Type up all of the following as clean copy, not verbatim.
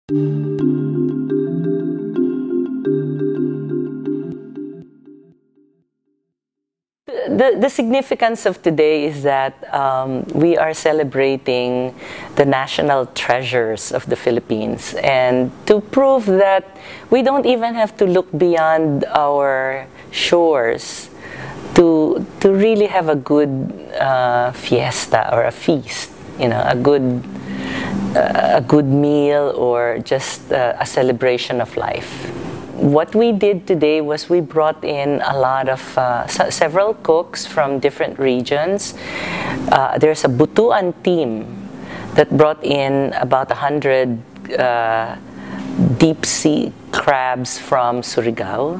The significance of today is that we are celebrating the national treasures of the Philippines, and to prove that we don't even have to look beyond our shores to really have a good fiesta or a feast, you know, a good meal, or just a celebration of life. What we did today was we brought in a lot of several cooks from different regions. There's a butuan team that brought in about 100 deep sea crabs from Surigao.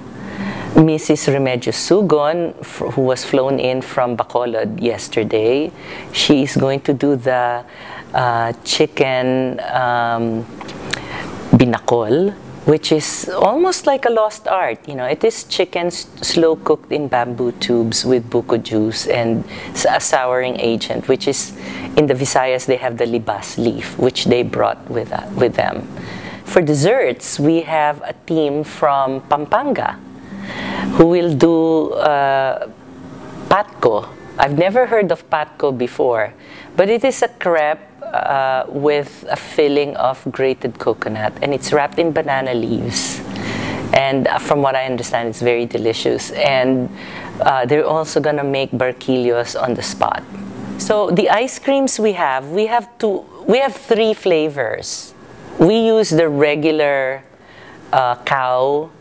Mrs. Remedios Sugon, who was flown in from Bacolod yesterday, she is going to do the chicken binakol, which is almost like a lost art. You know, it is chicken slow cooked in bamboo tubes with buko juice and a souring agent, which is, in the Visayas they have the libas leaf, which they brought with them. For desserts, we have a team from Pampanga who will do patko. I've never heard of patko before, but it is a crepe with a filling of grated coconut, and it's wrapped in banana leaves. And from what I understand, it's very delicious. And they're also gonna make barquillos on the spot. So the ice creams we have three flavors. We use the regular cow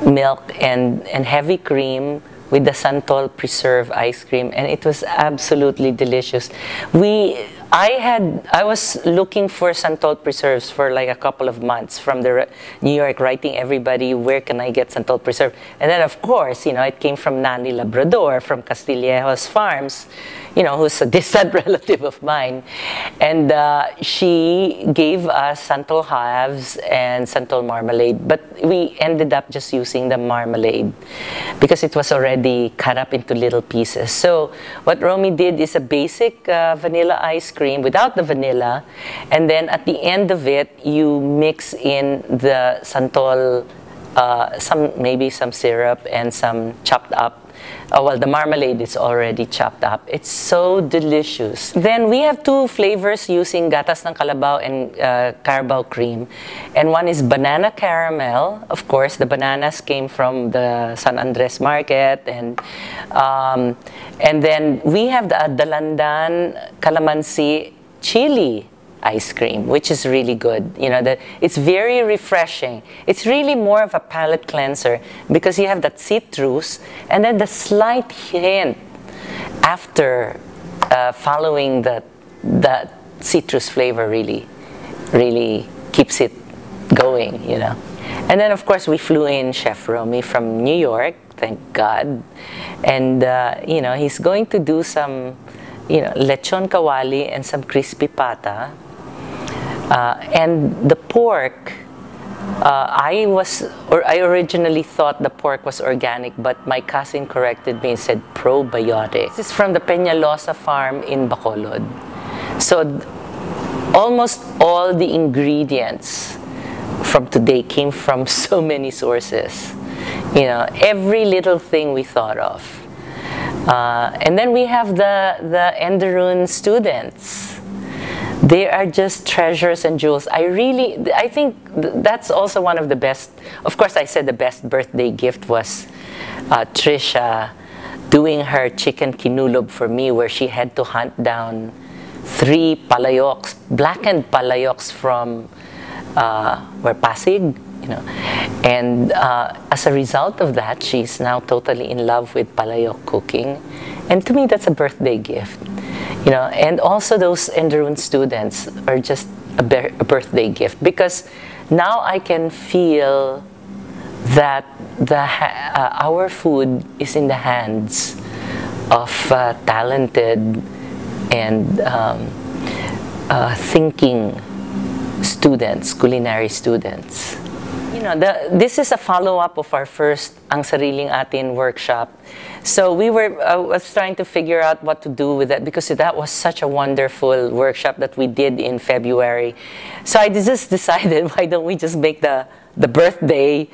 milk and heavy cream with the Santol preserve ice cream, and it was absolutely delicious. I was looking for Santol preserves for like a couple of months from New York, writing everybody, where can I get Santol preserve? And then of course, you know, it came from Nani Labrador from Castillejos Farms, you know, who's a distant relative of mine. And she gave us Santol halves and Santol marmalade, but we ended up just using the marmalade because it was already cut up into little pieces. So what Romy did is a basic vanilla ice cream without the vanilla, and then at the end of it you mix in the Santol, maybe some syrup and some chopped up. Well, the marmalade is already chopped up. It's so delicious. Then we have two flavors using gatas ng kalabaw and carabao cream. And one is banana caramel. Of course, the bananas came from the San Andres market. And then we have the Dalandan calamansi chili ice cream, which is really good. You know, it's very refreshing. It's really more of a palate cleanser because you have that citrus and then the slight hint after following that citrus flavor really keeps it going, you know. And then of course we flew in Chef Romy from New York, thank God. And you know, he's going to do some, you know, lechon kawali and some crispy pata. And the pork, I originally thought the pork was organic, but my cousin corrected me and said probiotic. This is from the Peñalosa farm in Bacolod. So almost all the ingredients from today came from so many sources. You know, every little thing we thought of. And then we have the Enderun students. They are just treasures and jewels. I think that's also one of the best. Of course, I said the best birthday gift was Trisha doing her chicken kinulob for me, where she had to hunt down 3 palayoks, blackened palayoks from Pasig, you know. And as a result of that, she's now totally in love with palayok cooking. And to me, that's a birthday gift. You know, and also those Enderun students are just a birthday gift, because now I can feel that our food is in the hands of talented and thinking students, culinary students. You know, this is a follow-up of our first Ang Sariling Atin workshop. So I was trying to figure out what to do with that because that was such a wonderful workshop that we did in February. So I just decided, why don't we just make the birthday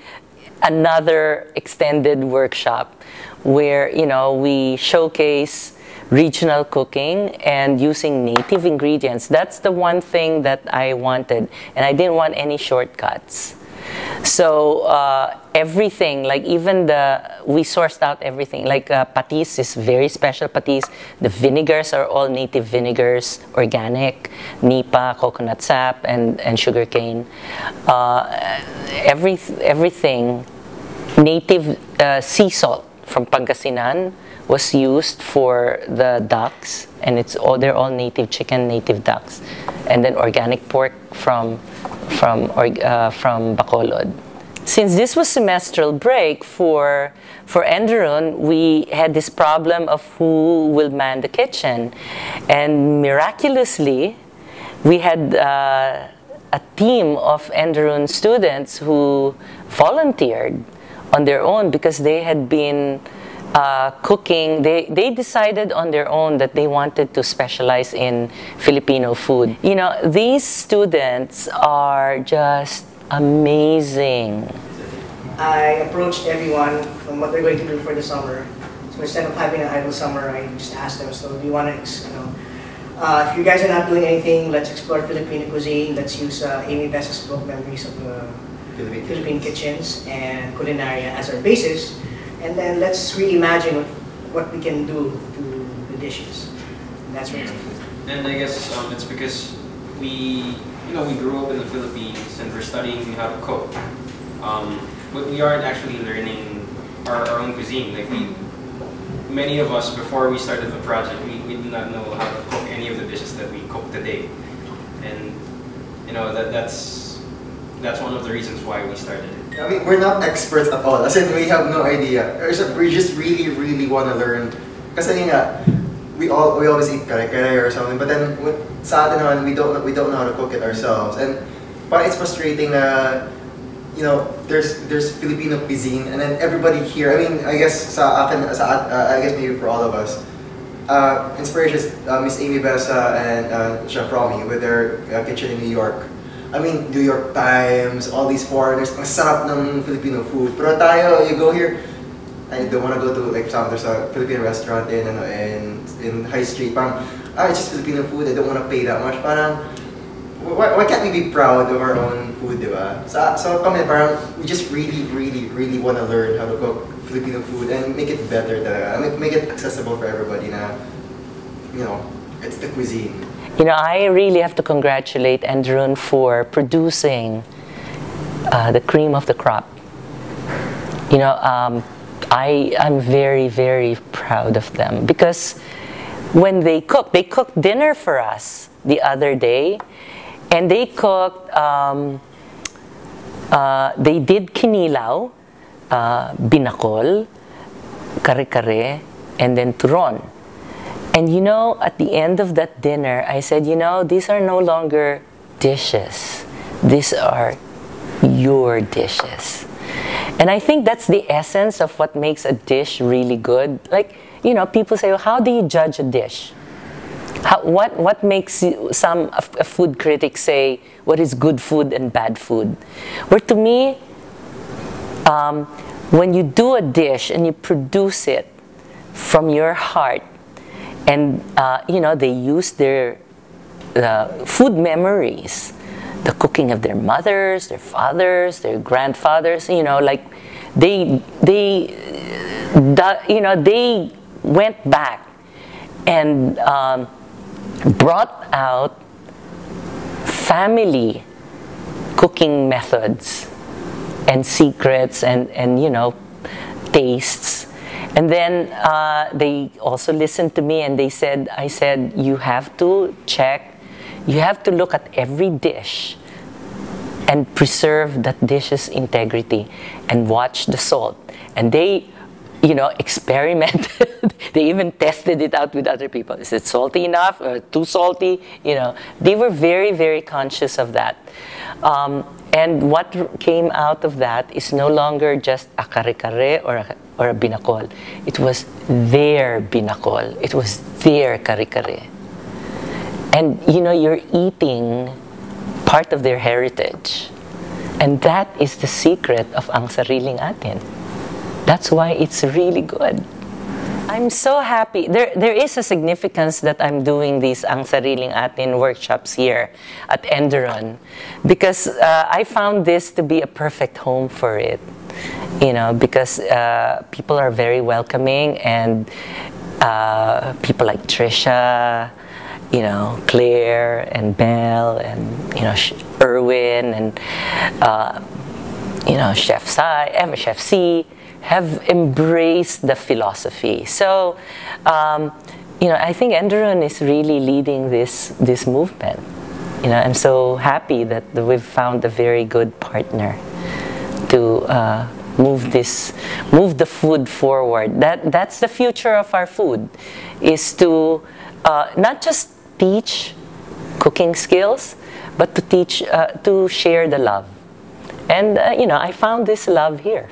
another extended workshop where, you know, we showcase regional cooking and using native ingredients. That's the one thing that I wanted, and I didn't want any shortcuts. So everything, like even we sourced out everything. Like patis is very special patis. The vinegars are all native vinegars, organic, nipa, coconut sap, and sugarcane. Everything native. Sea salt from Pangasinan was used for the ducks, and they're all native chicken, native ducks, and then organic pork from Bacolod. Since this was semestral break for Enderun, we had this problem of who will man the kitchen, and miraculously, we had a team of Enderun students who volunteered on their own because they had been cooking. They decided on their own that they wanted to specialize in Filipino food. You know, these students are just amazing. I approached everyone on what they're going to do for the summer. So instead of having an idle summer, I just asked them, so do you want to, if you guys are not doing anything, let's explore Filipino cuisine. Let's use Amy Besa's book, Memories of Philippine Kitchens and Culinaria as our basis. And then let's reimagine what we can do to the dishes. And that's what And I guess it's because we grew up in the Philippines and we're studying how to cook. But we aren't actually learning our own cuisine. Like many of us, before we started the project, we did not know how to cook any of the dishes that we cook today. And you know that's one of the reasons why we started it. I mean, we're not experts at all. As in, we have no idea. We just really want to learn. Kasi nga, we always eat kare-kare or something. But then, sa atin naman, we don't know how to cook it ourselves. And parang it's frustrating na, you know, there's Filipino cuisine, and then everybody here. I mean, I guess I guess maybe for all of us, inspiration is Miss Amy Besa and Chef Romy with their kitchen in New York. I mean, New York Times, all these foreigners, ang sarap ng Filipino food. Pero tayo, you go here, I don't want to go to, like, there's a Filipino restaurant in High Street. Parang, it's just Filipino food, I don't want to pay that much. Parang, why can't we be proud of our own food, di ba? So kami, parang, we just really want to learn how to cook Filipino food and make it better, make it accessible for everybody na, you know, it's the cuisine. You know, I really have to congratulate Enderun for producing the cream of the crop. You know, I'm very proud of them because when they cooked dinner for us the other day, and they cooked, they did kinilaw, binakol, kare-kare, and then turon. And you know, at the end of that dinner, I said, you know, these are no longer dishes. These are your dishes. And I think that's the essence of what makes a dish really good. Like, you know, people say, well, how do you judge a dish? What makes a food critic say what is good food and bad food? Where to me, when you do a dish and you produce it from your heart, and you know, they use their food memories, the cooking of their mothers, their fathers, their grandfathers. You know, like they went back and brought out family cooking methods and secrets and you know, tastes. And then they also listened to me and I said, you have to check, you have to look at every dish and preserve that dish's integrity and watch the salt. And they, experimented. They even tested it out with other people. Is it salty enough or too salty? They were very, very conscious of that. And what came out of that is no longer just a kare-kare or a binakol. It was their binakol. It was their kare-kare. And you're eating part of their heritage. And that is the secret of Ang Sariling Atin. That's why it's really good. I'm so happy. There is a significance that I'm doing these Ang Sariling Atin workshops here at Enderun, because I found this to be a perfect home for it. Because people are very welcoming, and people like Trisha, Claire and Belle and Erwin and Chef Chef C have embraced the philosophy. So I think Enderun is really leading this movement. I'm so happy that we've found a very good partner to move the food forward. That's the future of our food, is to not just teach cooking skills, but to share the love. And I found this love here.